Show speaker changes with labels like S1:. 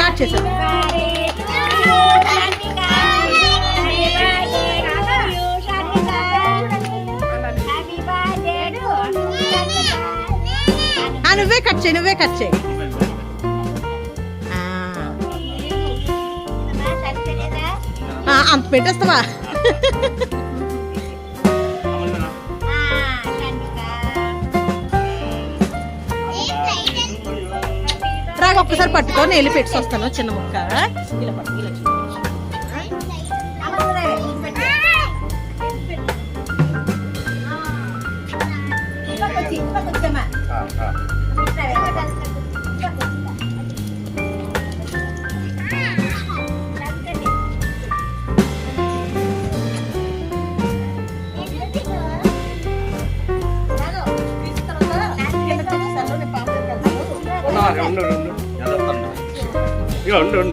S1: Start చేసాం. నువ్వే cut చేయి, నువ్వే కట్ చేయి. అంత పెట్టేస్తావా? రాగా ఒక్కసారి పట్టుకో, నేను పెట్టి వస్తాను చిన్న ముక్క. ఇలా పట్టు, ఇలా
S2: ఉండు